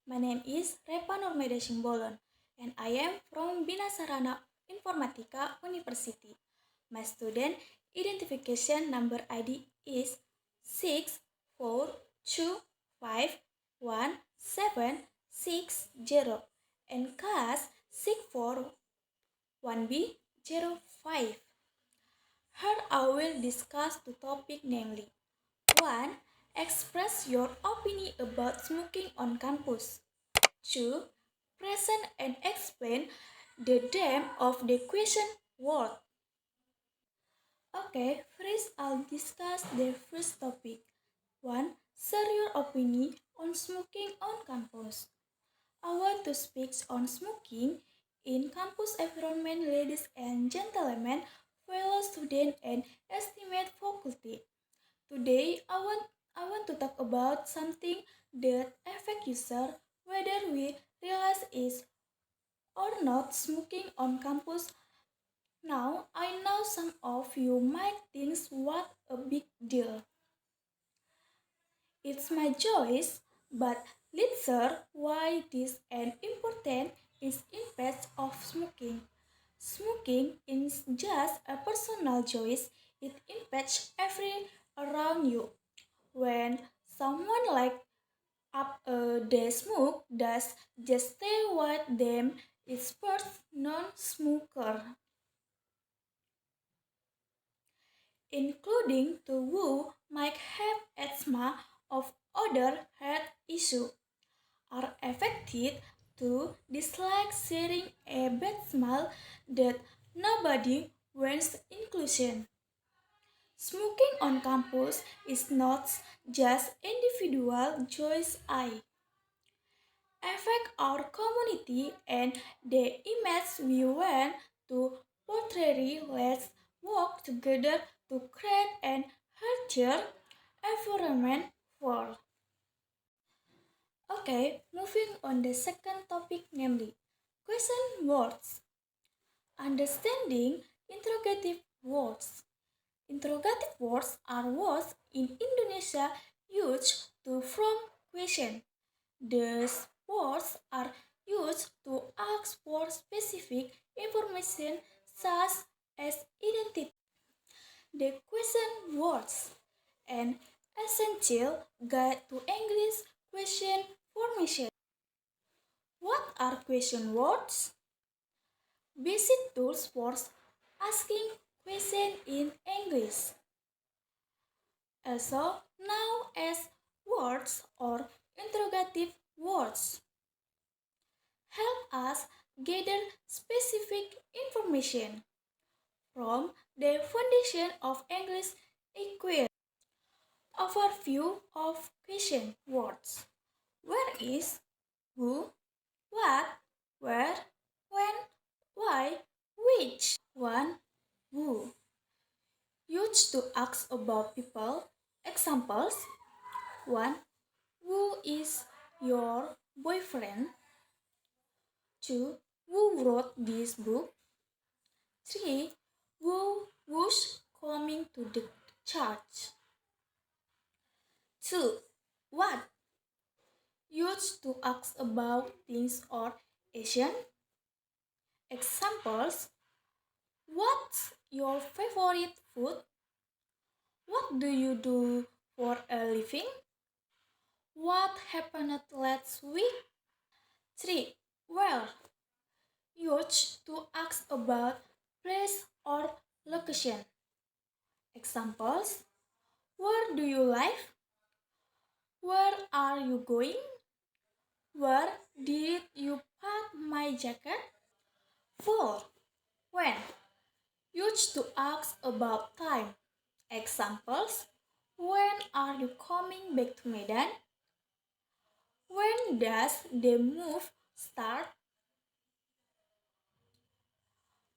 my name is Repa Nurmeda Simbolon and I am from Binasarana Informatika University. My student identification number ID is 642511760 and class 641B05. Here I will discuss the topic namely 1. Express your opinion about smoking on campus. 2. Present and explain the theme of the question word. Okay, first I'll discuss the first topic. 1. Share your opinion on smoking on campus. I want to speak on smoking in campus environment, ladies and gentlemen, fellow students and estimate faculty. Today, I want to talk about something that affects user whether we realize is or not smoking on campus. Now, I know some of you might think what a big deal. It's my choice, but let's hear why this is important is impact of smoking. Smoking is just a personal choice, it impacts every around you. When someone like up the smoke does just stay with them is first non-smoker, including the who might have asthma or other health issue, are affected to dislike sharing a bad smell that nobody wants inclusion. Smoking on campus is not just individual choice I affect our community and the image we want to portray. Let's work together to create an healthier environment for. Okay, moving on the second topic, namely question words. Understanding interrogative words. Interrogative words are words in Indonesia used to form question. These words are used to ask for specific information such as identity. The question words an essential guide to English question formation. What are question words? Basic tools for asking questions in English, also known as words or interrogative words, help us gather specific information from the foundation of English inquiry. Overview of question words. Where is, who, what, where, when, why, which. 1. Who. Used to ask about people. Examples 1. Who is your boyfriend? 2. Who wrote this book? 3. Who's coming to the church? 2. What? Used to ask about things or action. Examples: what's your favorite food? What do you do for a living? What happened last week? 3. Where? Used to ask about place or location. Examples: where do you live? Where are you going? Where did you put my jacket? 4. When? Used to ask about time. Examples: when are you coming back to Medan? When does the move start?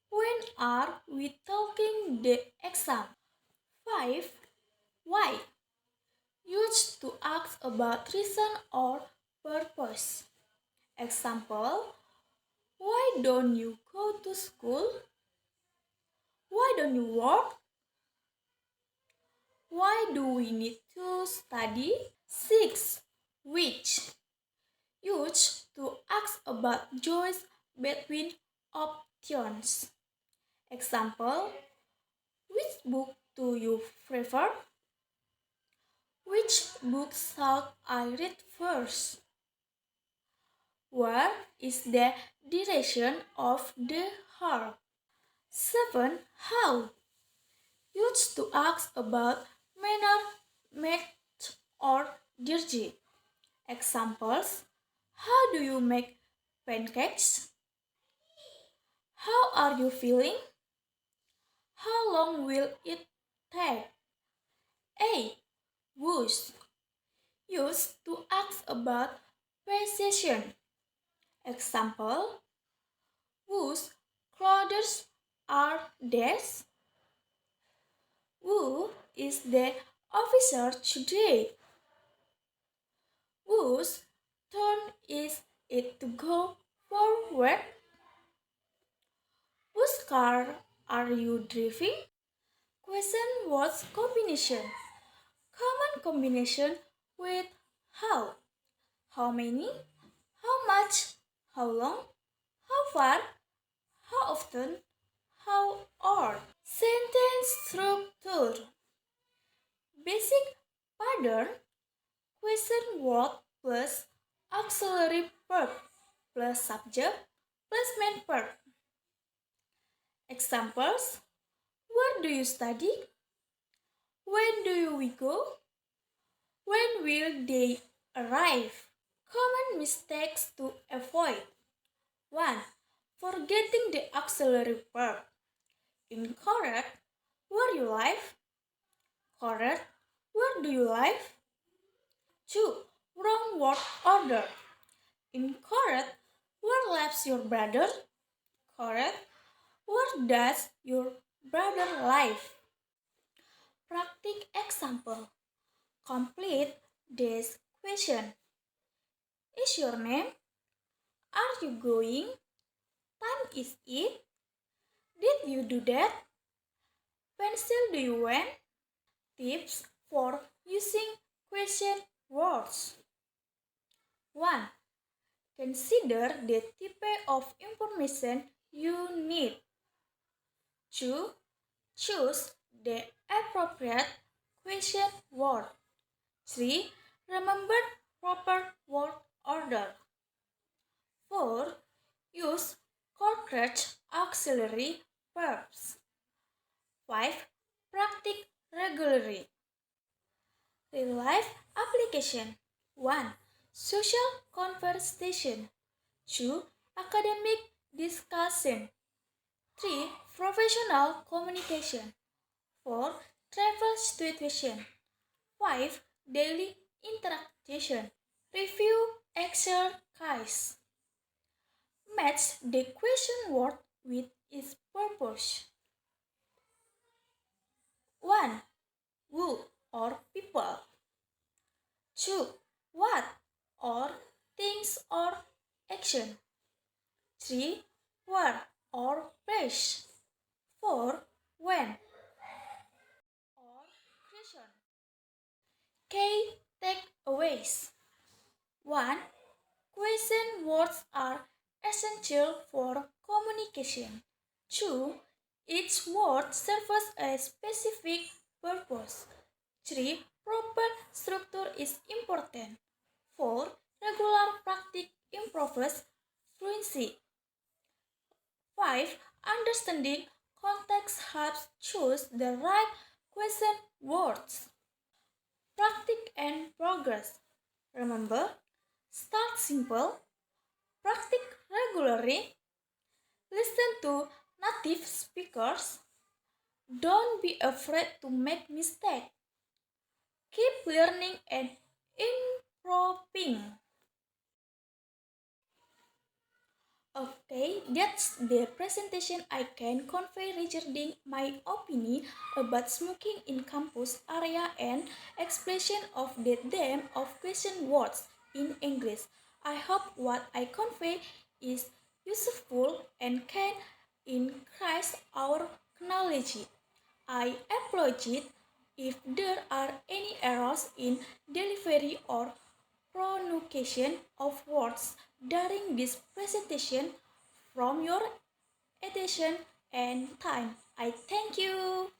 When are we taking the exam? 5. Why? Used to ask about reason or purpose. Example: why don't you go to school? Why don't you work? Why do we need to study? 6. Which? Used about choice between options. Example, which book do you prefer? Which book should I read first? Where is the direction of the harp? 7. How? Used to ask about manner, method, or dirty. Examples: how do you make pancakes? How are you feeling? How long will it take? 8. Whose? Used to ask about precision. Example: whose clothes are these? Who is the officer today? Whose turn is it to go forward? Whose car are you driving? Question words combination. Common combination with how. How many? How much? How long? How far? How often? How old? Sentence structure. Basic pattern. Question word plus auxiliary verb plus subject plus main verb. Examples: where do you study? When do we go? When will they arrive? Common mistakes to avoid. 1. Forgetting the auxiliary verb. Incorrect. Where you live? Correct. Where do you live? 2. Wrong word order. Incorrect. Where lives your brother? Correct. Where does your brother live? Practice example. Complete this question. Is your name? Are you going? Time is it? Did you do that? Pencil do you want? Tips for using question words. 1. Consider the type of information you need. 2. Choose the appropriate question word. 3. Remember proper word order. 4. Use correct auxiliary verbs. 5. Practice regularly. Real life application. 1. Social conversation. 2. Academic discussion. 3. Professional communication. 4. Travel situation. 5. Daily interaction. Review exercise. Match the question word with its purpose. 1. Who or people. 2. What or things or action. 3. Where or place. 4. When or question. Key takeaways. 1. Question words are essential for communication. 2. Each word serves a specific purpose. 3. Proper structure is important. 4. Regular practice improves fluency. 5. Understanding context helps choose the right question words. Practice and progress. Remember, start simple, practice regularly, listen to native speakers, don't be afraid to make mistakes, keep learning and improving. Okay, that's the presentation I can convey regarding my opinion about smoking in campus area and explanation of the theme of question words in English. I hope what I convey is useful and can increase our knowledge. I apologize if there are any errors in delivery or pronunciation of words during this presentation from your attention and time. I thank you.